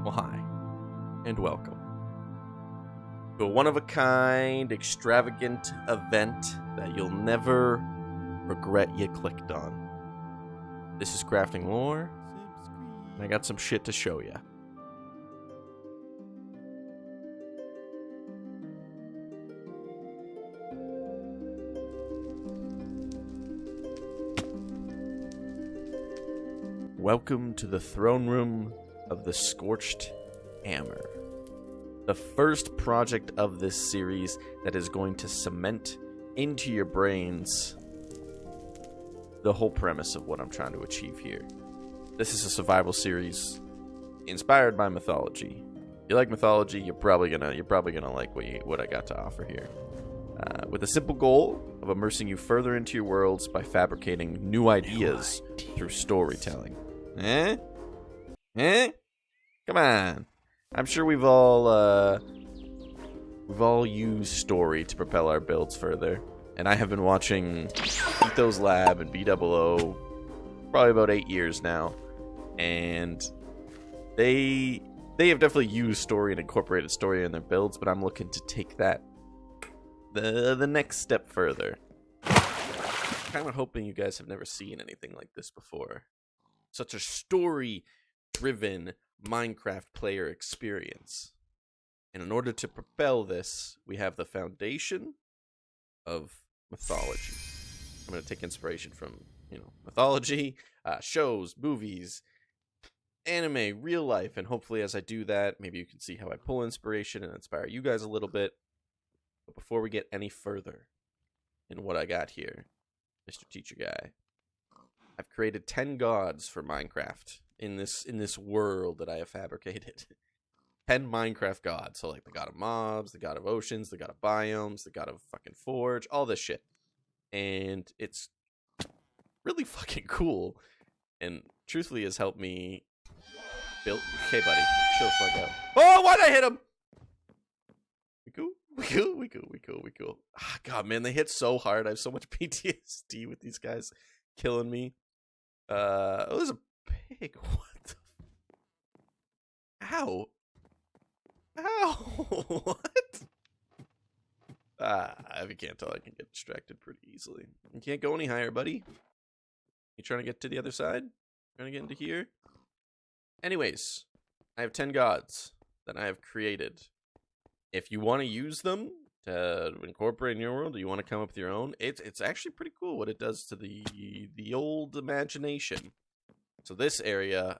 Well, hi, and welcome to a one-of-a-kind, extravagant event that you'll never regret you clicked on. This is Crafting Lore, and I got some shit to show you. Welcome to the throne room of the Scorched Hammer, the first project of this series that is going to cement into your brains the whole premise of what I'm trying to achieve here. This is a survival series inspired by Mythology. If you like Mythology, you're probably gonna like what I got to offer here. With a simple goal of immersing you further into your worlds by fabricating new ideas through storytelling. Come on. I'm sure we've all used story to propel our builds further. And I have been watching Etho's Lab and BOO probably about 8 years now. And they have definitely used story and incorporated story in their builds, but I'm looking to take that the next step further. Kind of hoping you guys have never seen anything like this before. Such a story-driven Minecraft player experience. And in order to propel this, we have the foundation of Mythology. I'm going to take inspiration from, Mythology, shows, movies, anime, real life, and hopefully as I do that, maybe you can see how I pull inspiration and inspire you guys a little bit. But before we get any further in what I got here, Mr. Teacher Guy, I've created 10 gods for Minecraft in this world that I have fabricated. 10 Minecraft gods. So like the god of mobs, the god of oceans, the god of biomes, the god of fucking forge, all this shit. And it's really fucking cool. And truthfully has helped me build. Okay, buddy. Chill the fuck out. Oh, why'd I hit him? We cool? We cool. Ah, God, man, they hit so hard. I have so much PTSD with these guys killing me. Oh, there's a pig. What the? Ow. What? If you can't tell, I can get distracted pretty easily. You can't go any higher, buddy. You trying to get to the other side? Trying to get into here? Anyways, I have 10 gods that I have created. If you want to use them to incorporate in your world, or you want to come up with your own, it's actually pretty cool what it does to the old imagination. So this area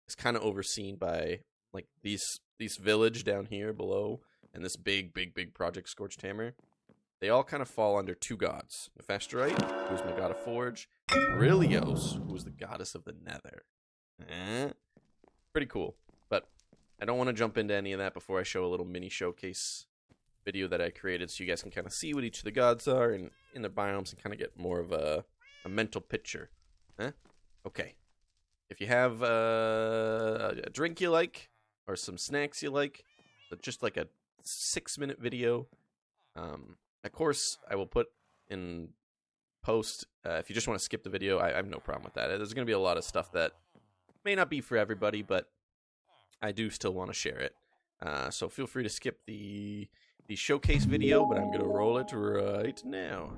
is kind of overseen by like these village down here below, and this big project Scorched Hammer. They all kind of fall under two gods: Nephaesturite, who's my god of forge, and Brilios, who's the goddess of the Nether. Pretty cool, but I don't want to jump into any of that before I show a little mini showcase video that I created, so you guys can kind of see what each of the gods are and in the biomes and kind of get more of a mental picture. Okay. If you have a drink you like, or some snacks you like, but just like a 6-minute video, of course I will put in post. If you just want to skip the video, I have no problem with that. There's going to be a lot of stuff that may not be for everybody, but I do still want to share it. So feel free to skip the showcase video, but I'm going to roll it right now.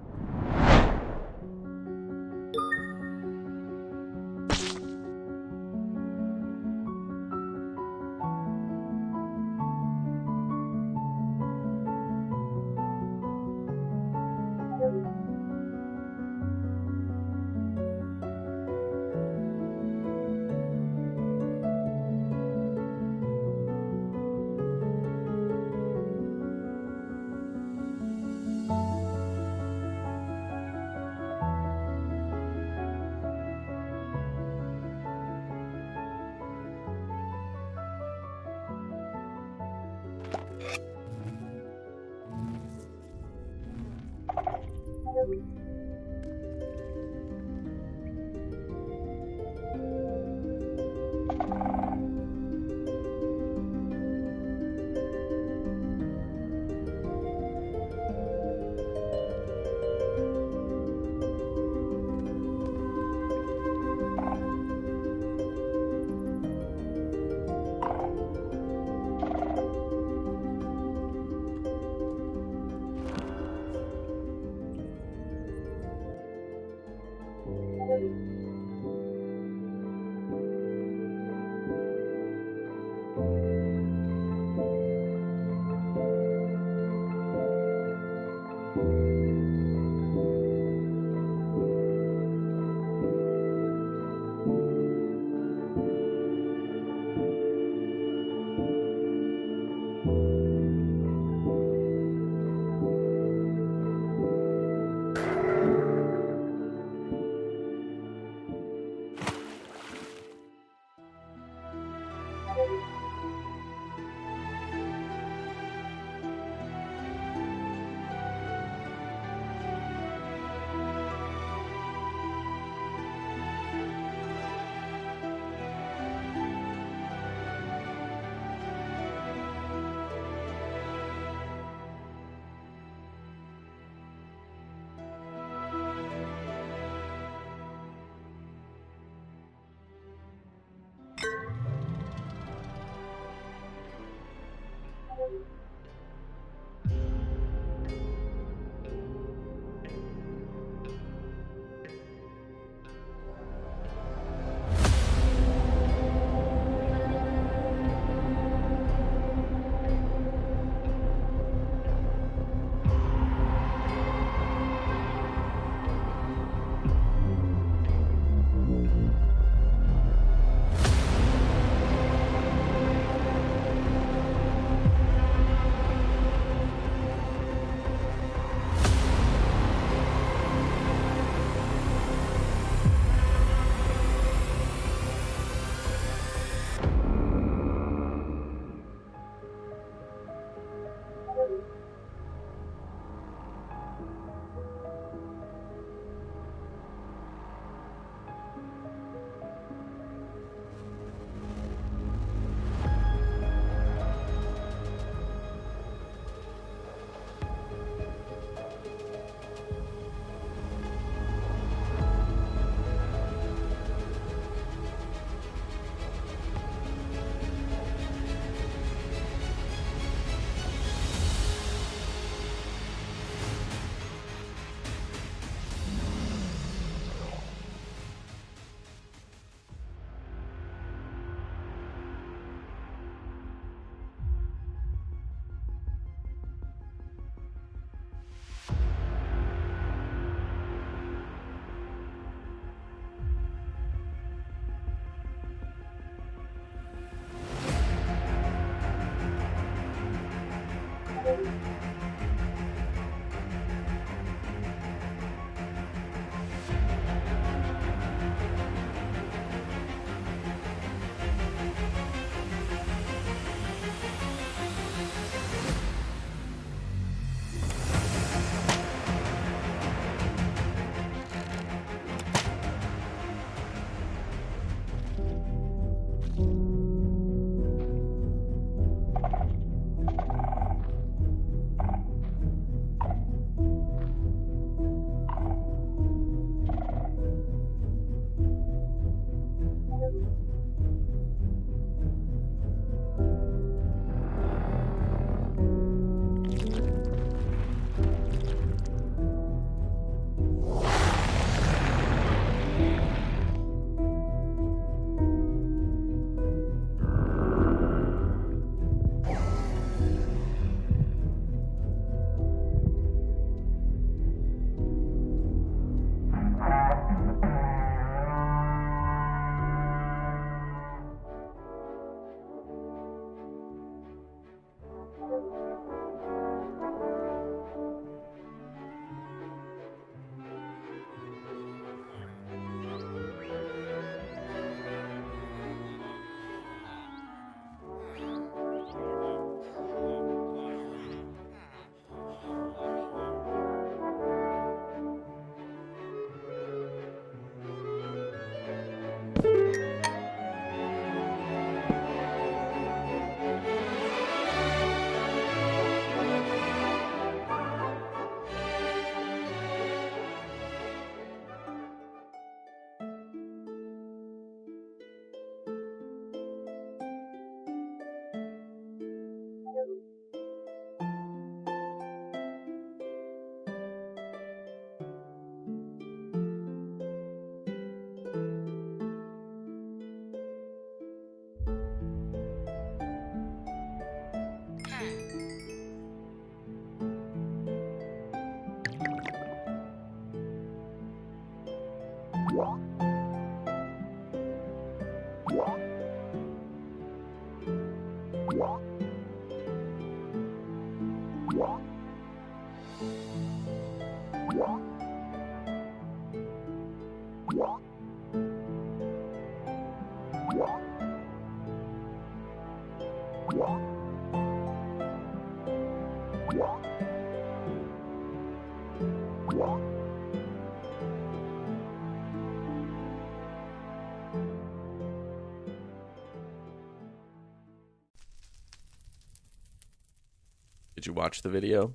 Did you watch the video?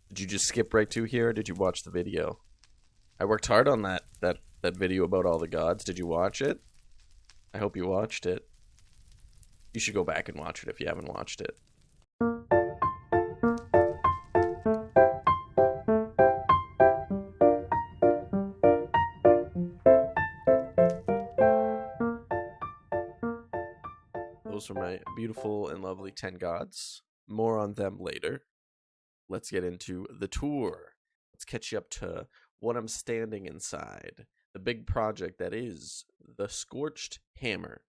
Did you just skip right to here, or did you watch the video? I worked hard on that video about all the gods. Did you watch it? I hope you watched it. You should go back and watch it if you haven't watched it. Those are my beautiful and lovely 10 gods. More on them later. Let's get into the tour. Let's catch you up to what I'm standing inside. The big project that is the Scorched Hammer.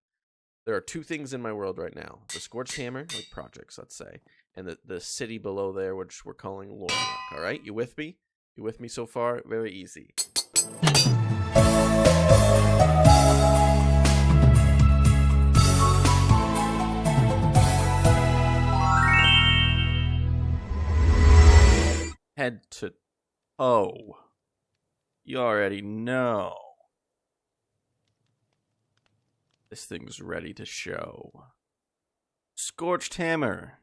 There are two things in my world right now. The Scorched Hammer, like projects, let's say, and the city below there, which we're calling Lorrock. All right, you with me? You with me so far? Very easy. Head to toe. You already know. This thing's ready to show. Scorched Hammer.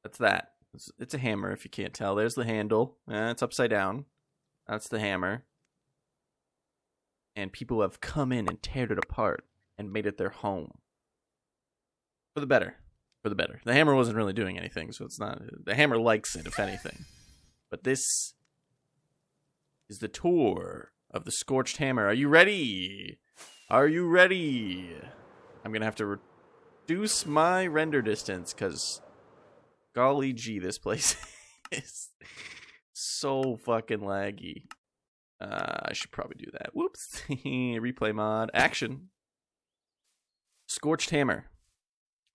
That's that. It's a hammer if you can't tell. There's the handle. It's upside down. That's the hammer. And people have come in and teared it apart and made it their home. For the better. For the better. The hammer wasn't really doing anything, so it's not... The hammer likes it, if anything. But this is the tour of the Scorched Hammer. Are you ready? Are you ready? I'm going to have to reduce my render distance, because golly gee, this place is so fucking laggy. I should probably do that. Whoops. Replay mod. Action. Scorched Hammer.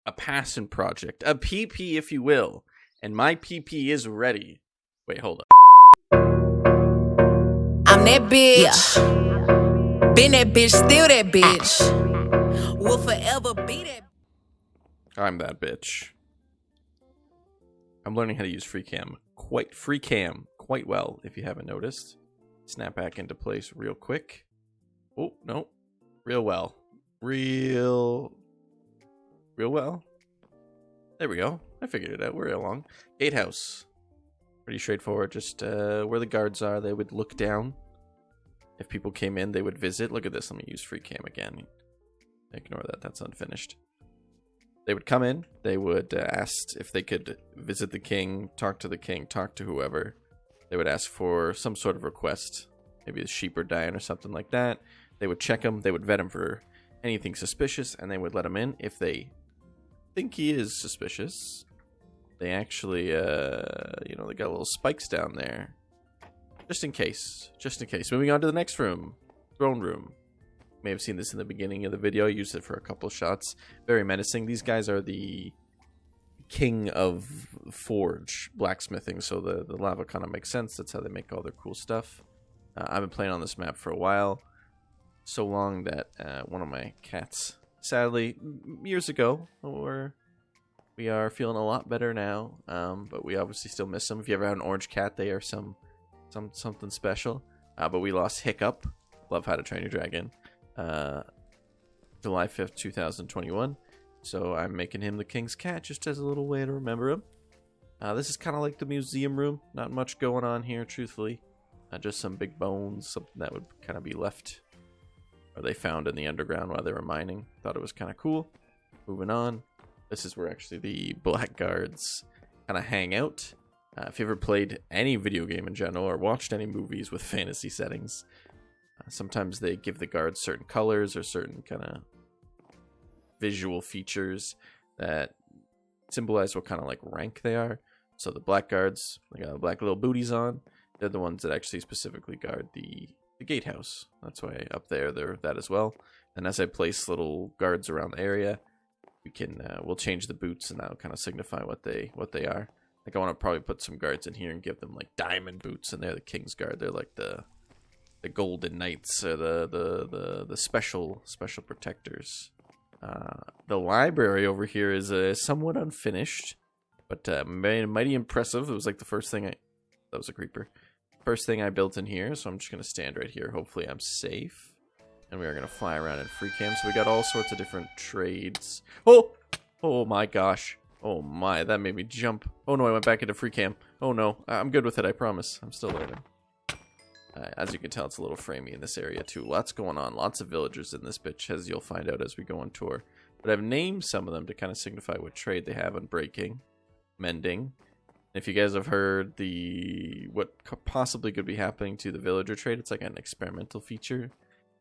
A passion project. A PP, if you will. And my PP is ready. Wait, hold up. I'm that bitch. Yeah. Been that bitch, still that bitch. Will forever be that. I'm that bitch. I'm learning how to use free cam quite well, if you haven't noticed. Snap back into place real quick. Oh, no. Real well. Real well. There we go. I figured it out. We're along. Gatehouse. Pretty straightforward. Just where the guards are, they would look down. If people came in, they would visit. Look at this. Let me use free cam again. Ignore that. That's unfinished. They would come in. They would ask if they could visit the king, talk to whoever. They would ask for some sort of request. Maybe the sheep are dying or something like that. They would check him. They would vet him for anything suspicious, and they would let him in. If they think he is suspicious, they actually, they got little spikes down there. Just in case. Moving on to the next room. Throne room. You may have seen this in the beginning of the video. I used it for a couple of shots. Very menacing. These guys are the king of forge blacksmithing, so the lava kind of makes sense. That's how they make all their cool stuff. I've been playing on this map for a while. So long that one of my cats, sadly, years ago, we are feeling a lot better now, but we obviously still miss them. If you ever had an orange cat, they are something special. But we lost Hiccup love How to Train Your Dragon. July 5th, 2021. So I'm making him the King's Cat just as a little way to remember him. This is kind of like the museum room. Not much going on here, truthfully. Just some big bones, something that would kind of be left, or they found in the underground while they were mining. Thought it was kind of cool. Moving on. This is where actually the blackguards kind of hang out. If you ever played any video game in general or watched any movies with fantasy settings, sometimes they give the guards certain colors or certain kind of visual features that symbolize what kind of like rank they are. So the blackguards, they got black little booties on. They're the ones that actually specifically guard the gatehouse. That's why up there they're that as well. And as I place little guards around the area, we can we'll change the boots, and that'll kind of signify what they are. Like I want to probably put some guards in here and give them like diamond boots, and they're the King's Guard. They're like the golden knights, or the special protectors. The library over here is somewhat unfinished, but mighty impressive. It was like the first thing that was a creeper. First thing I built in here, so I'm just gonna stand right here. Hopefully I'm safe, and we are gonna fly around in free cam. So we got all sorts of different trades. Oh my gosh. Oh my, that made me jump. Oh no, I went back into free cam. Oh no, I'm good with it, I promise. I'm still learning. As you can tell, it's a little framey in this area too. Lots going on, lots of villagers in this bitch, as you'll find out as we go on tour. But I've named some of them to kind of signify what trade they have on breaking, mending. If you guys have heard what possibly could be happening to the villager trade, it's like an experimental feature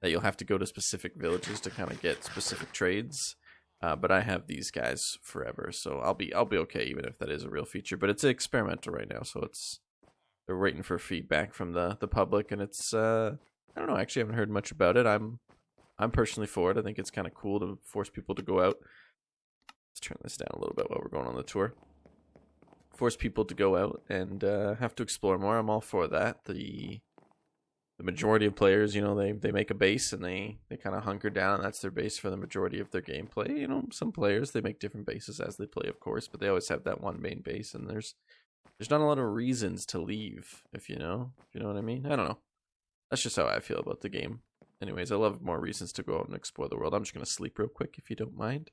that you'll have to go to specific villages to kind of get specific trades. But I have these guys forever, so I'll be okay even if that is a real feature. But it's experimental right now, so they're waiting for feedback from the public, and it's I don't know. Actually, I haven't heard much about it. I'm personally for it. I think it's kind of cool to force people to go out. Let's turn this down a little bit while we're going on the tour. Force people to go out and have to explore more. I'm all for that. The majority of players, you know, they make a base and they kind of hunker down, and that's their base for the majority of their gameplay. You know, some players, they make different bases as they play, of course, but they always have that one main base, and there's not a lot of reasons to leave, if you know what I mean. I don't know. That's just how I feel about the game. Anyways, I love more reasons to go out and explore the world. I'm just going to sleep real quick if you don't mind.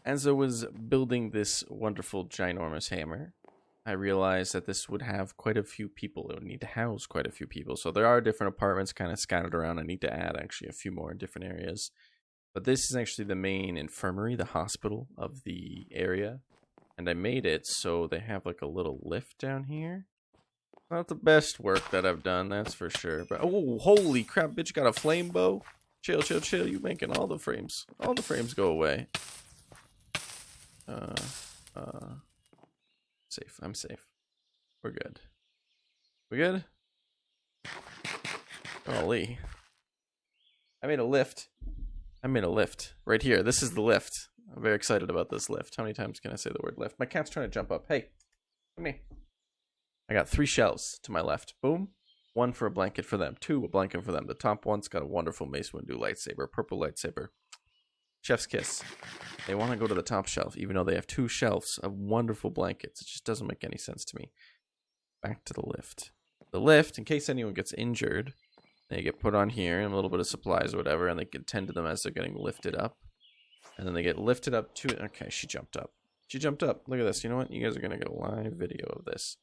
As I was building this wonderful, ginormous hammer, I realized that this would have quite a few people. It would need to house quite a few people. So there are different apartments kind of scattered around. I need to add actually a few more in different areas. But this is actually the main infirmary, the hospital of the area. And I made it so they have like a little lift down here. Not the best work that I've done, that's for sure. But oh, holy crap, bitch, got a flame bow. Chill. You making all the frames go away. Safe. I'm safe. We're good. We good? Golly. I made a lift right here. This is the lift. I'm very excited about this lift. How many times can I say the word lift? My cat's trying to jump up. Hey, come here. I got 3 shelves to my left. Boom. 1 for a blanket for them. 2, a blanket for them. The top one's got a wonderful Mace Windu lightsaber, purple lightsaber. Chef's kiss. They want to go to the top shelf, even though they have 2 shelves of wonderful blankets. It just doesn't make any sense to me. Back to the lift. The lift, in case anyone gets injured, they get put on here, and a little bit of supplies or whatever, and they can tend to them as they're getting lifted up. And then they get lifted up to... Okay, she jumped up. She jumped up. Look at this. You know what? You guys are going to get a live video of this.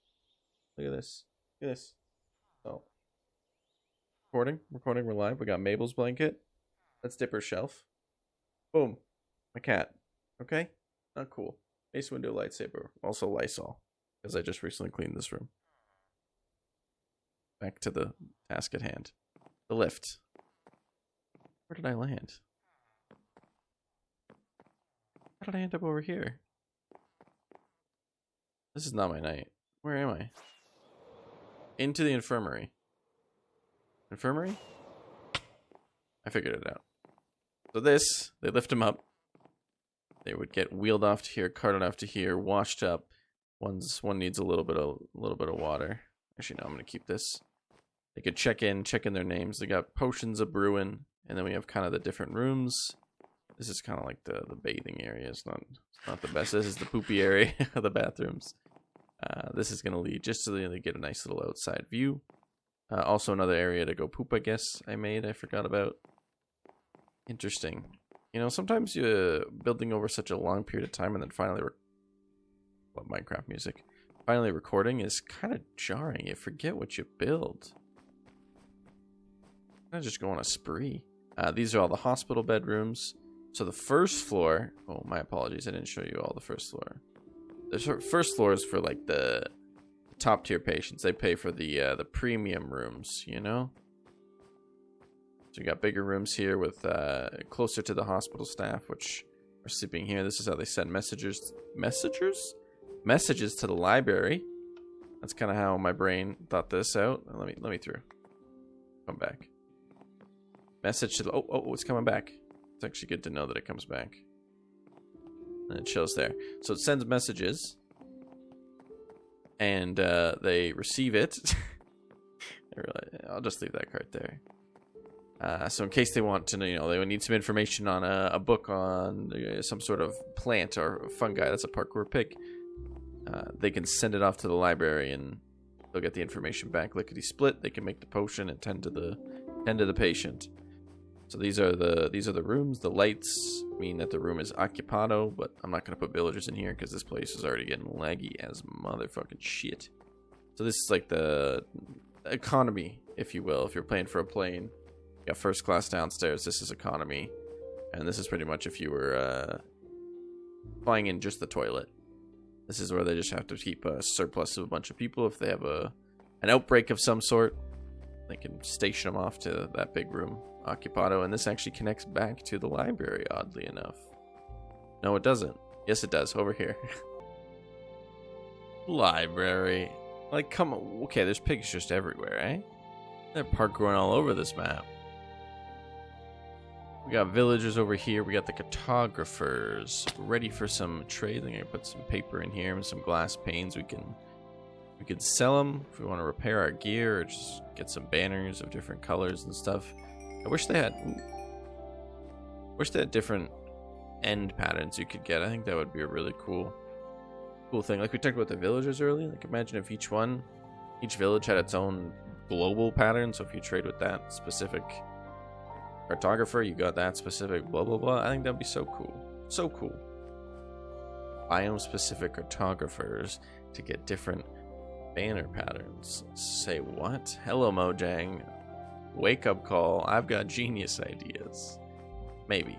Look at this. Look at this. Oh. Recording. We're live. We got Mabel's blanket. That's Dipper's shelf. Boom. My cat. Okay? Not cool. Mace Windu lightsaber. Also Lysol. Because I just recently cleaned this room. Back to the task at hand. The lift. Where did I land? How did I end up over here? This is not my night. Where am I? Into the infirmary. Infirmary? I figured it out. So this, they lift him up. They would get wheeled off to here, carted off to here, washed up. One needs a little bit of water. Actually, no, I'm gonna keep this. They could check in their names. They got potions of brewing, and then we have kind of the different rooms. This is kind of like the bathing area. It's not the best. This is the poopy area of the bathrooms. This is going to lead just to get a nice little outside view. Also another area to go poop, I guess, I forgot about. Interesting. You know, sometimes you're building over such a long period of time and then finally... Minecraft music. Finally recording is kind of jarring. You forget what you build. I just go on a spree. These are all the hospital bedrooms. So the first floor... Oh, my apologies. I didn't show you all the first floor. The first floor is for, like, the top-tier patients. They pay for the premium rooms, you know? So you got bigger rooms here with closer to the hospital staff, which are sleeping here. This is how they send messages to the library. That's kind of how my brain thought this out. Let me through. Come back. Message to the... Oh, it's coming back. It's actually good to know that it comes back. And it shows there. So it sends messages. And they receive it. I'll just leave that card there. So in case they want to know, you know, they would need some information on a book on some sort of plant or fungi. That's a parkour pick. They can send it off to the library and they'll get the information back. Lickety split. They can make the potion and tend to the patient. So these are the rooms. The lights mean that the room is occupado, but I'm not gonna put villagers in here because this place is already getting laggy as motherfucking shit. So this is like the economy, if you will. If you're playing for a plane, you got first class downstairs. This is economy, and this is pretty much if you were flying in just the toilet. This is where they just have to keep a surplus of a bunch of people. If they have an outbreak of some sort, they can station them off to that big room, occupado. And this actually connects back to the library, oddly enough. No, it doesn't. Yes, it does. Over here. Library. Like, come on. Okay, there's pigs just everywhere, eh? They're parkouring all over this map. We got villagers over here. We got the cartographers ready for some trade. I'm gonna put some paper in here and some glass panes. We can sell them if we want to repair our gear or just get some banners of different colors and stuff. I wish they had different end patterns you could get. I think that would be a really cool thing. Like we talked about the villagers earlier. Like imagine if each village had its own global pattern. So if you trade with that specific cartographer, you got that specific blah blah blah. I think that'd be so cool. So cool. Biome specific cartographers to get different banner patterns. Say what? Hello Mojang. Wake up call. I've got genius ideas. Maybe.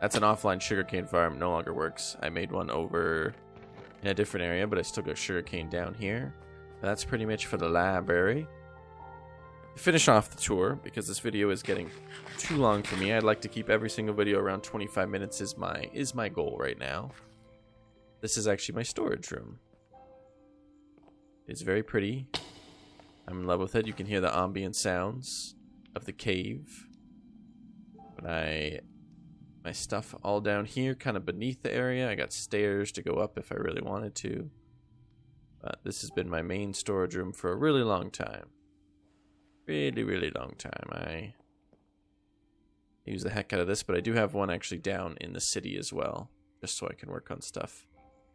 That's an offline sugarcane farm. No longer works. I made one over in a different area, but I still got sugarcane down here. That's pretty much for the library. To finish off the tour, because this video is getting too long for me. I'd like to keep every single video around 25 minutes is my goal right now. This is actually my storage room. It's very pretty. I'm in love with it. You can hear the ambient sounds of the cave. But my stuff all down here, kind of beneath the area. I got stairs to go up if I really wanted to. But this has been my main storage room for a really long time. Really long time. I use the heck out of this, but I do have one actually down in the city as well, just so I can work on stuff,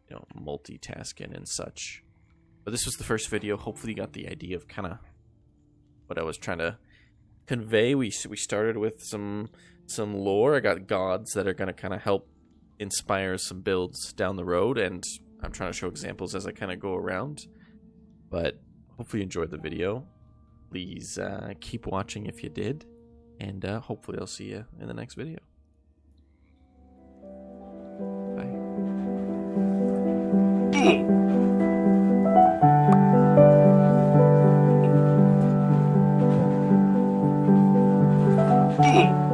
you know, multitasking and such. But this was the first video. Hopefully you got the idea of kind of what I was trying to convey. We started with some lore. I got gods that are going to kind of help inspire some builds down the road, and I'm trying to show examples as I kind of go around. But hopefully you enjoyed the video. Please keep watching if you did, and hopefully I'll see you in the next video. Bye.